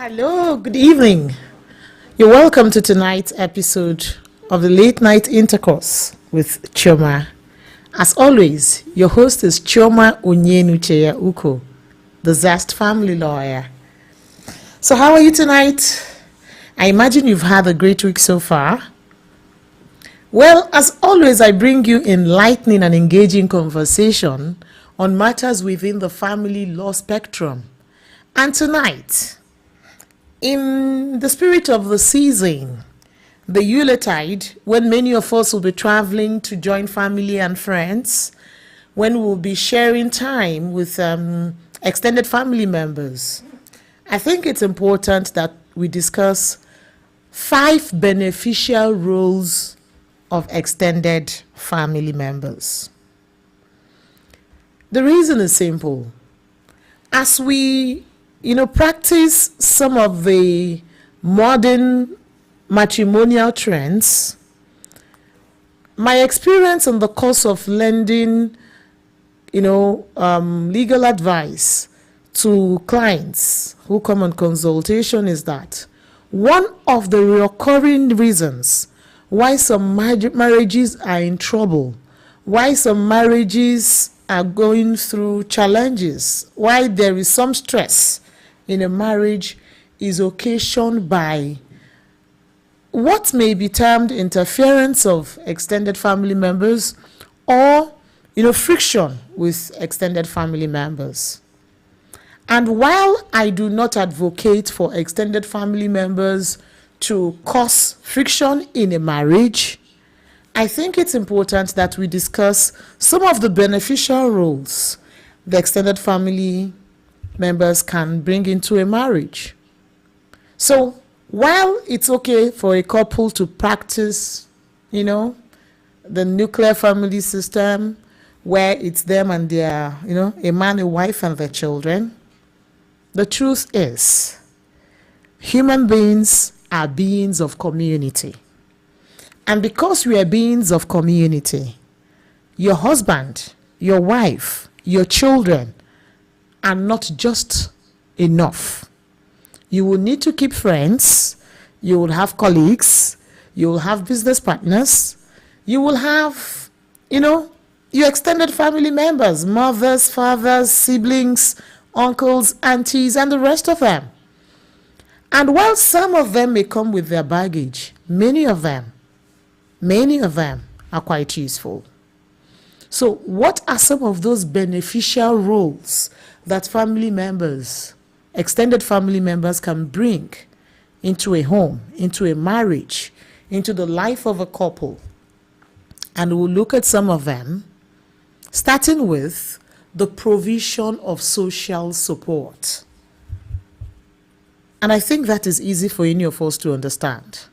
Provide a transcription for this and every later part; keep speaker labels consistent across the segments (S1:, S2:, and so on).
S1: Hello, good evening. You're welcome to tonight's episode of the Late Night Intercourse with Chioma. As always, your host is Chioma Onyenucheya Uko, the Zest family lawyer. So how are you tonight? I imagine you've had a great week so far. Well, as always, I bring you enlightening and engaging conversation on matters within the family law spectrum. And tonight, in the spirit of the season, the Yuletide, when many of us will be traveling to join family and friends, when we'll be sharing time with extended family members, I think it's important that we discuss 5 beneficial roles of extended family members. The reason is simple. As we practice some of the modern matrimonial trends, my experience in the course of lending, legal advice to clients who come on consultation is that one of the recurring reasons why some marriages are in trouble, why some marriages are going through challenges, why there is some stress in a marriage is occasioned by what may be termed interference of extended family members or friction with extended family members. And while I do not advocate for extended family members to cause friction in a marriage, I think it's important that we discuss some of the beneficial roles the extended family members can bring into a marriage. So while it's okay for a couple to practice, the nuclear family system where it's them and their, a man, a wife, and their children, the truth is human beings are beings of community. And because we are beings of community, your husband, your wife, your children are not just enough. You will need to keep friends, you will have colleagues, you will have business partners, you will have, your extended family members, mothers, fathers, siblings, uncles, aunties, and the rest of them. And while some of them may come with their baggage, many of them are quite useful. So what are some of those beneficial roles that family members, extended family members, can bring into a home, into a marriage, into the life of a couple? And we'll look at some of them, starting with the provision of social support. And I think that is easy for any of us to understand.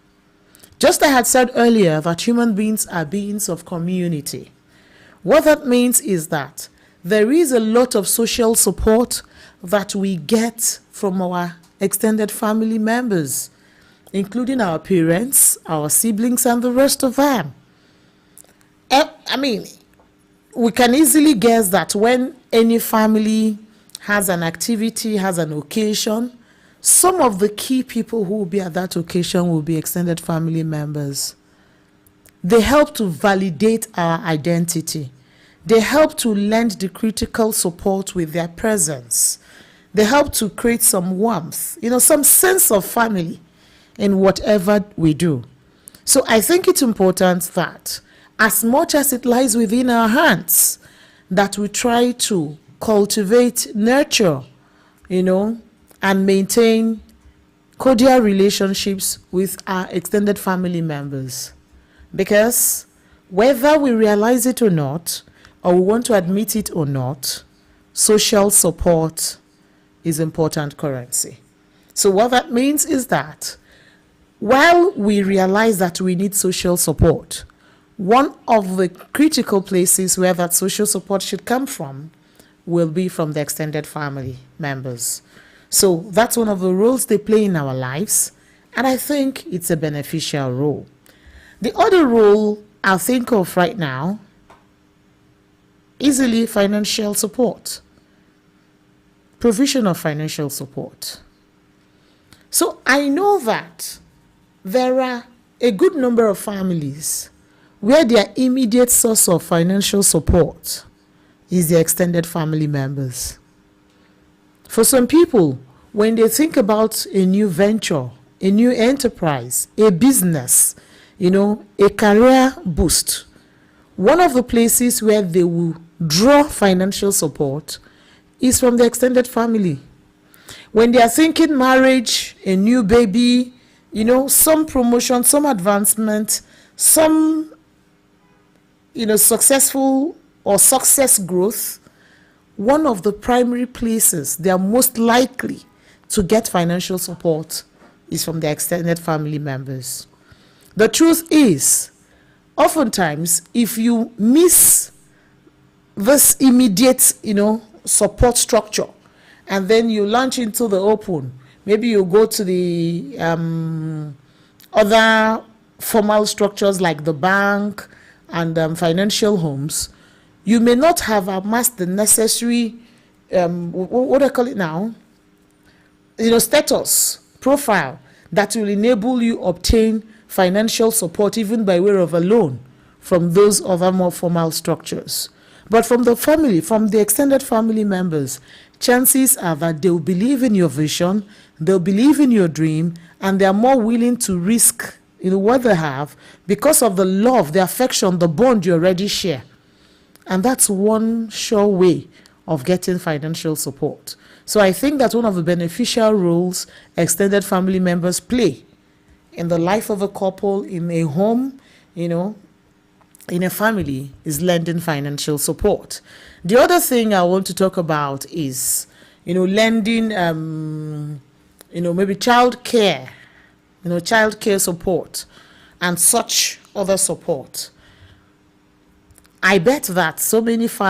S1: Just as I had said earlier that human beings are beings of community. What that means is that there is a lot of social support that we get from our extended family members, including our parents, our siblings, and the rest of them. We can easily guess that when any family has an activity, has an occasion, some of the key people who will be at that occasion will be extended family members. They help to validate our identity. They help to lend the support with their presence. They help to create some warmth, some sense of family in whatever we do. So I think it's important that as much as it lies within our hands, that we try to cultivate, nurture, and maintain cordial relationships with our extended family members. Because whether we realize it or not, or we want to admit it or not, social support is important currency. So what that means is that while we realize that we need social support, one of the critical places where that social support should come from will be from the extended family members. So that's one of the roles they play in our lives, and I think it's a beneficial role. The other role I'll think of right now, easily financial support, provision of financial support. So I know that there are a good number of families where their immediate source of financial support is their extended family members. For some people, when they think about a new venture, a new enterprise, a business, a career boost, one of the places where they will draw financial support is from the extended family. When they are thinking marriage, a new baby, some promotion, some advancement, some, successful or success growth, one of the primary places they are most likely to get financial support is from their extended family members. The truth is, oftentimes, if you miss this immediate, support structure, and then you launch into the open, maybe you go to the other formal structures like the bank and financial homes, you may not have amassed the necessary, what do I call it now? Status, profile that will enable you obtain financial support even by way of a loan from those other more formal structures. But from the family, from the extended family members, chances are that they'll believe in your vision, they'll believe in your dream, and they're more willing to risk what they have because of the love, the affection, the bond you already share. And that's one sure way of getting financial support. So I think that one of the beneficial roles extended family members play in the life of a couple, in a home, in a family, is lending financial support. The other thing I want to talk about is, lending, maybe child care support and such other support. I bet that so many families